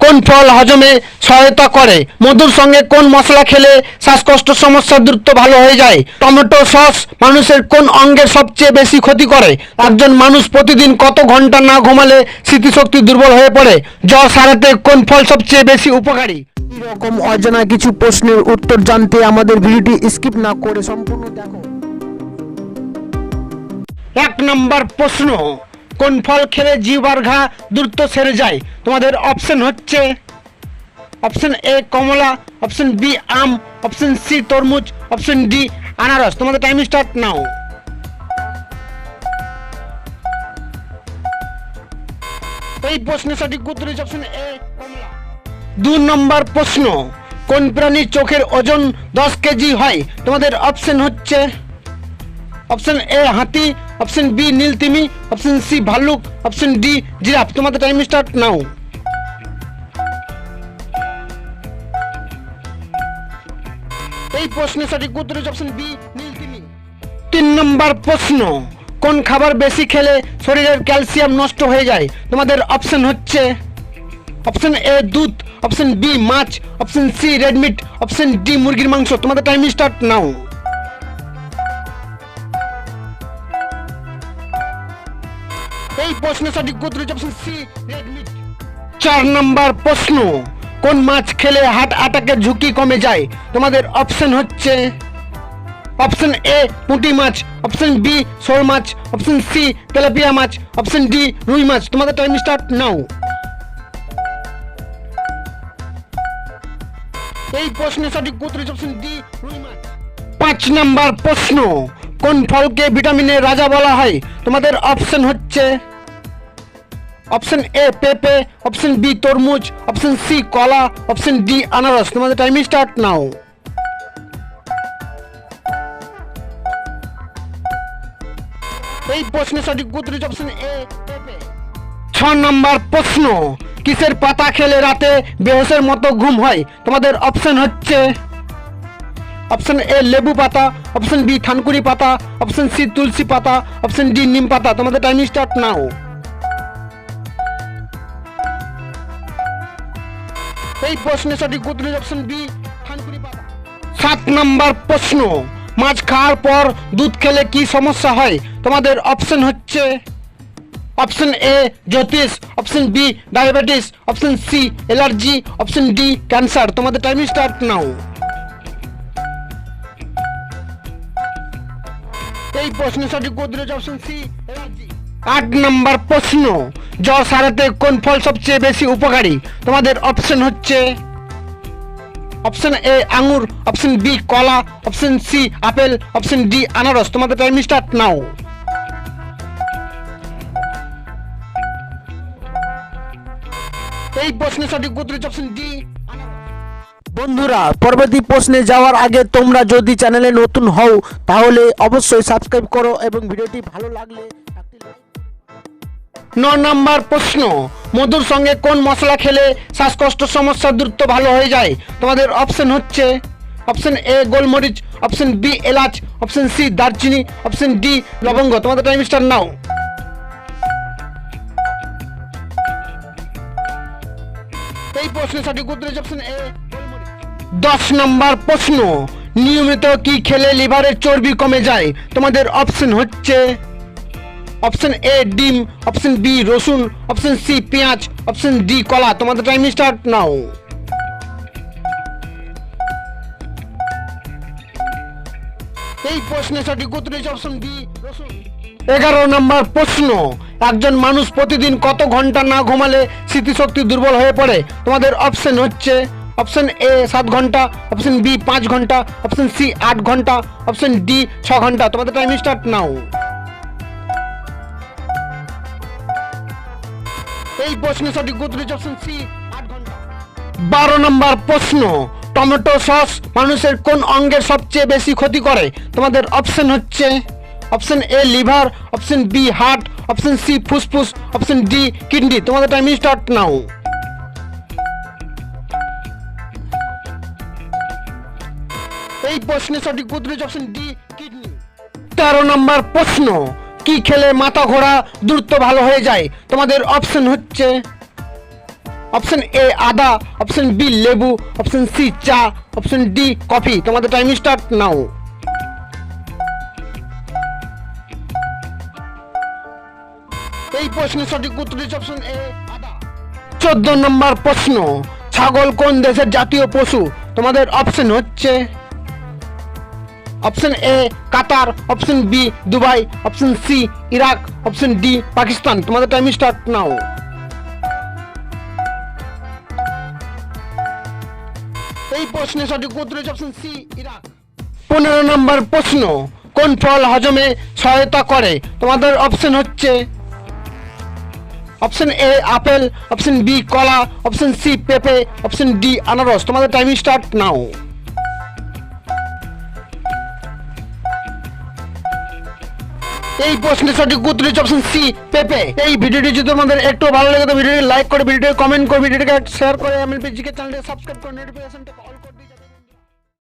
কোন ফল হজমে সহায়তা করে? মধুর সঙ্গে কোন মশলা খেলে শ্বাসকষ্ট সমস্যা দ্রুত ভালো হয়ে যায়? টমেটো সস মানুষের কোন অঙ্গের সবচেয়ে বেশি ক্ষতি করে? একজন মানুষ প্রতিদিন কত ঘন্টা না ঘুমালে স্মৃতিশক্তি দুর্বল হয়ে পড়ে? জ্বর সারাতে কোন ফল সবচেয়ে বেশি উপকারী? এরকম অজানা কিছু প্রশ্নের উত্তর জানতে আমাদের ভিডিওটি স্কিপ না করে সম্পূর্ণ দেখো। 1 নম্বর প্রশ্ন, কোন ফল খেলে জিহ্বার ঘা দ্রুত সেরে যায়? তোমাদের অপশন হচ্ছে অপশন এ কমলা, অপশন বি আম, অপশন সি তরমুজ, অপশন ডি আনারস। তোমাদের টাইম স্টার্ট নাও। এই প্রশ্নের সঠিক উত্তর হচ্ছে অপশন এ কমলা। 2 নম্বর প্রশ্ন, কোন প্রাণীর চোখের ওজন 10 কেজি হয়? তোমাদের অপশন হচ্ছে অপশন এ হাতি, অপশন বি নীলতিমি, অপশন সি ভাল্লুক, অপশন ডি জিরাফ। তোমাদের টাইম স্টার্ট নাও। এই প্রশ্নের সঠিক উত্তর হচ্ছে অপশন বি নীলতিমি। 3 নম্বর প্রশ্ন, কোন খাবার বেশি খেলে শরীরের ক্যালসিয়াম নষ্ট হয়ে যায়? তোমাদের অপশন হচ্ছে অপশন এ দুধ, অপশন বি মাছ, option C red meat, option D মুরগির মাংস। তোমাদের টাইম স্টার্ট নাও। এই প্রশ্নের সঠিক উত্তর হচ্ছে অপশন সি রেড মিট। 4 নম্বর প্রশ্ন, কোন মাছ খেলে হার্ট অ্যাটাকের ঝুঁকি কমে যায়? তোমাদের অপশন হচ্ছে অপশন এ পুঁটি মাছ, অপশন বি শোল মাছ, অপশন সি তেলাপিয়া মাছ, অপশন ডি রুই মাছ। তোমাদের টাইম স্টার্ট নাও। এই প্রশ্নের সঠিক উত্তর হচ্ছে অপশন ডি রুই মাছ। 5 নম্বর প্রশ্ন, কোন ফলকে ভিটামিনের রাজা বলা হয়? তোমাদের অপশন হচ্ছে অপশন এ পেঁপে, অপশন বি তরমুজ, অপশন সি কলা, অপশন ডি আনারস। তোমাদের টাইম স্টার্ট নাও। এই প্রশ্নের সঠিক উত্তর হচ্ছে অপশন এ পেঁপে। 6 নম্বর প্রশ্ন, কিসের পাতা খেলে রাতে বেহোশের মতো ঘুম হয়? তোমাদের অপশন হচ্ছে অপশন এ লেবু পাতা, অপশন বি থানকুনি পাতা, অপশন সি তুলসী পাতা, অপশন ডি নিম পাতা। তোমাদের টাইম স্টার্ট নাও। এই প্রশ্নের সঠিক উত্তর হচ্ছে অপশন বি থানকুনি পাতা। 7 নম্বর প্রশ্ন, মাছ খাওয়ার পর দুধ খেলে কি সমস্যা হয়? তোমাদের অপশন হচ্ছে অপশন এ জ্যোতিষ, option B diabetes, option C allergy, option D cancer. তোমাদের টাইম স্টার্ট নাও। এই প্রশ্নের সঠিক উত্তর হচ্ছে অপশন সি অ্যালার্জি। 8 নম্বর প্রশ্ন, জ্বর সারাতে কোন ফল সবচেয়ে বেশি উপকারী? তোমাদের অপশন হচ্ছে অপশন এ আঙ্গুর, অপশন বি কলা, option C apple, option D আনারস। তোমাদের টাইম স্টার্ট নাও। এই প্রশ্নের সঠিক উত্তর হচ্ছে অপশন ডি আনারস। বন্ধুরা, পরবর্তী প্রশ্নে যাওয়ার আগে তোমরা যদি চ্যানেলে নতুন হও তাহলে অবশ্যই সাবস্ক্রাইব করো এবং ভিডিওটি ভালো লাগলে একটি লাইক। 9 নম্বর প্রশ্ন, মধুর সঙ্গে কোন মশলা খেলে শ্বাসকষ্ট সমস্যা দ্রুত ভালো হয়ে যায়? তোমাদের অপশন হচ্ছে অপশন এ গোলমরিচ, অপশন বি এলাচ, অপশন সি দারচিনি, অপশন ডি লবঙ্গ। তোমাদের টাইম স্টার্ট নাও। এই প্রশ্নের সঠিক উত্তর হচ্ছে অপশন এ গোলমরিচ। 10 নম্বর প্রশ্ন, নিয়মিত কি খেলে লিভারের চর্বি কমে যায়? তোমাদের অপশন হচ্ছে অপশন এ ডিম, অপশন বি রসুন, অপশন সি পেঁয়াজ, অপশন ডি কলা। তোমাদের টাইম স্টার্ট নাও। এই প্রশ্নের সঠিক উত্তর হচ্ছে অপশন বি রসুন। 11 নম্বর প্রশ্ন, একজন মানুষ প্রতিদিন কত ঘন্টা না ঘুমালে স্মৃতিশক্তি দুর্বল হয়ে পড়ে? তোমাদের অপশন হচ্ছে অপশন এ 7 ঘন্টা, অপশন বি 5 ঘন্টা, অপশন সি 8 ঘন্টা, অপশন ডি 6 ঘন্টা। তোমাদের টাইম স্টার্ট নাও। এই প্রশ্নের সঠিক উত্তর হচ্ছে অপশন সি 8 ঘন্টা। 12 নম্বর প্রশ্ন, টমেটো সস মানুষের কোন অঙ্গের সবচেয়ে বেশি ক্ষতি করে? তোমাদের অপশন হচ্ছে option A liver, option B heart, option C ফুসফুস, অপশন ডি কিডনি। তোমাদের টাইম স্টার্ট নাও। এই প্রশ্নের সঠিক উত্তর হচ্ছে অপশন ডি কিডনি। 13 নম্বর প্রশ্ন, কি খেলে মাথা ঘোরা দ্রুত ভালো হয়ে যায়? তোমাদের অপশন হচ্ছে অপশন এ আদা, অপশন বি লেবু, অপশন সি চা, অপশন ডি কফি। তোমাদের টাইম স্টার্ট নাও। এই প্রশ্নের সঠিক উত্তর হচ্ছে অপশন এ আদা। 14 নম্বর প্রশ্ন, ছাগল কোন দেশের জাতীয় পশু? তোমাদের অপশন হচ্ছে option A Qatar, option B Dubai, option C Iraq, option D Pakistan. তোমাদের টাইম স্টার্ট নাও। এই প্রশ্নের সঠিক উত্তর হচ্ছে অপশন সি ইরাক। 15 নম্বর প্রশ্ন, কোন ফল হজমে সহায়তা করে? তোমাদের অপশন হচ্ছে option A apple, option B কলা, অপশন সি পেঁপে, অপশন ডি আনারস। তোমাদের টাইম স্টার্ট নাও। এই প্রশ্নের সঠিক উত্তর হচ্ছে অপশন সি পেঁপে। এই ভিডিওটি যদি তোমাদের একটু ভালো লাগে তো ভিডিওটি লাইক করে, ভিডিওটি কমেন্ট করে, ভিডিওটিকে শেয়ার করে, এমএলপিজিকে চ্যানেলটি সাবস্ক্রাইব করে নোটিফিকেশনটা অল করে দিতে